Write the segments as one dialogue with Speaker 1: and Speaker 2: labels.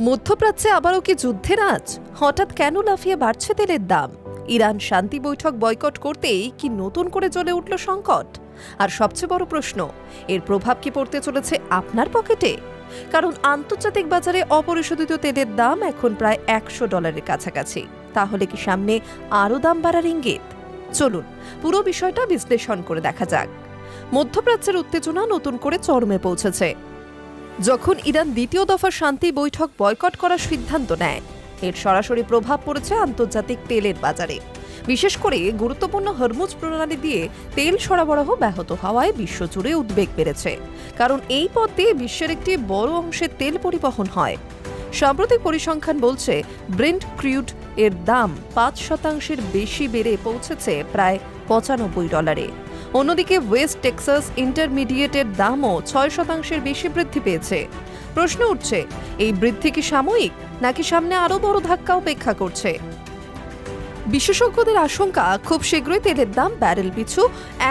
Speaker 1: মধ্যপ্রাচ্যে আবারও কি যুদ্ধের আঁচ? হঠাৎ কেন লাফিয়ে বাড়ছে তেলের দাম? ইরান শান্তি বৈঠক বয়কট করতেই কি নতুন করে জ্বলে উঠল সংকট? আর সবচেয়ে বড় প্রশ্ন, এর প্রভাব কি পড়তে চলেছে আপনার পকেটে? কারণ আন্তর্জাতিক বাজারে অপরিশোধিত তেলের দাম এখন প্রায় $100 কাছাকাছি। তাহলে কি সামনে আরও দাম বাড়ার ইঙ্গিত? চলুন পুরো বিষয়টা বিশ্লেষণ করে দেখা যাক। মধ্যপ্রাচ্যের উত্তেজনা নতুন করে চরমে পৌঁছেছে যখন ইরান দ্বিতীয় দফা শান্তি বৈঠক বয়কট করার সিদ্ধান্ত নেয়। এর সরাসরি প্রভাব পড়েছে আন্তর্জাতিক তেলের বাজারে, বিশেষ করে গুরুত্বপূর্ণ হরমুজ প্রণালী দিয়ে তেল সরবরাহ ব্যাহত হওয়ায় বিশ্বজুড়ে উদ্বেগ বেড়েছে। কারণ এই পথ দিয়ে বিশ্বের একটি বড় অংশের তেল পরিবহন হয়। সাম্প্রতিক পরিসংখ্যান বলছে ব্রেন্ট ক্রুড এর দাম 5% বেশি বেড়ে পৌঁছেছে প্রায় $95। অন্যদিকে ওয়েস্ট টেক্সাস ইন্টারমিডিয়েটের দামও 6% বেশি বৃদ্ধি পেয়েছে। প্রশ্ন উঠছে, এই বৃদ্ধি কি সাময়িক, নাকি সামনে আরও বড় ধাক্কা অপেক্ষা করছে? বিশেষজ্ঞদের আশঙ্কা, খুব শীঘ্রই তেলের দাম ব্যারেল পিছু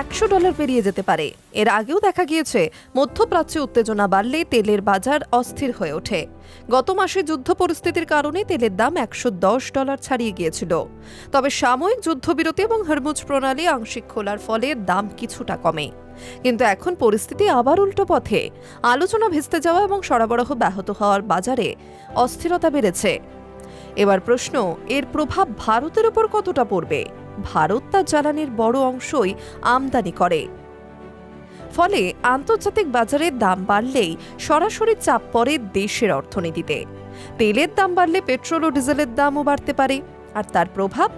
Speaker 1: $100 পেরিয়ে যেতে পারে। এর আগেও দেখা গিয়েছে মধ্যপ্রাচ্যে উত্তেজনা বাড়লে তেলের বাজার অস্থির হয়ে ওঠে। গত মাসে যুদ্ধ পরিস্থিতির কারণে তেলের দাম $110 ছাড়িয়ে গিয়েছিল। তবে সাময়িক যুদ্ধবিরতি এবং হরমুজ প্রণালী আংশিক খোলার ফলে দাম কিছুটা কমে। কিন্তু এখন পরিস্থিতি আবার উল্টো পথে। আলোচনা ভেস্তে যাওয়া এবং সরবরাহ ব্যাহত হওয়ার বাজারে অস্থিরতা বেড়েছে। এবার প্রশ্ন, এর প্রভাব ভারতের উপর কতটা পড়বে? ভারত তার জ্বালানির বড় অংশই আমদানি করে। ফলে আন্তর্জাতিক বাজারে দাম বাড়লেই সরাসরি চাপ পড়ে দেশের অর্থনীতিতে। তেলের দাম বাড়লে পেট্রোল ও ডিজেলের দামও বাড়তে পারে। আর তার প্রভাব,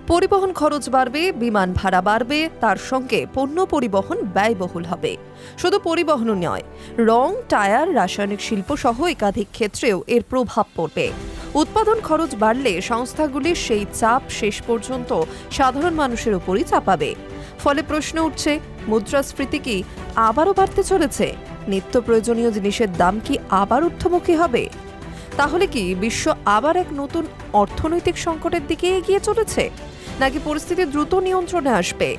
Speaker 1: পরিবহন খরচ বাড়বে, বিমান ভাড়া বাড়বে, তার সঙ্গে পণ্য পরিবহন ব্যয়বহুল হবে। শুধু পরিবহনও নয়, রং, টায়ার, রাসায়নিক শিল্প সহ একাধিক ক্ষেত্রেও এর প্রভাব পড়বে। উৎপাদন খরচ বাড়লে সংস্থাগুলির সেই চাপ শেষ পর্যন্ত সাধারণ মানুষের উপরই চাপাবে। ফলে প্রশ্ন উঠছে, মুদ্রাস্ফীতি কি আবারও বাড়তে চলেছে? নিত্য প্রয়োজনীয় জিনিসের দাম কি আবার ঊর্ধ্বমুখী হবে? তাহলে কি বিশ্ব আবার এক নতুন অর্থনৈতিক সংকটের দিকে এগিয়ে চলেছে, নাকি পরিস্থিতি দ্রুত নিয়ন্ত্রণে আসবে?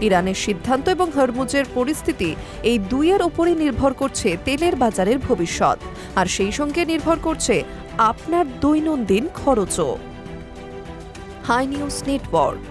Speaker 1: ইরানের সিদ্ধান্ত এবং হরমুজের পরিস্থিতি, এই দুইয়ের উপরই নির্ভর করছে তেলের বাজারের ভবিষ্যৎ। আর সেই সঙ্গে নির্ভর করছে আপনার দৈনন্দিন খরচও। Hi news network.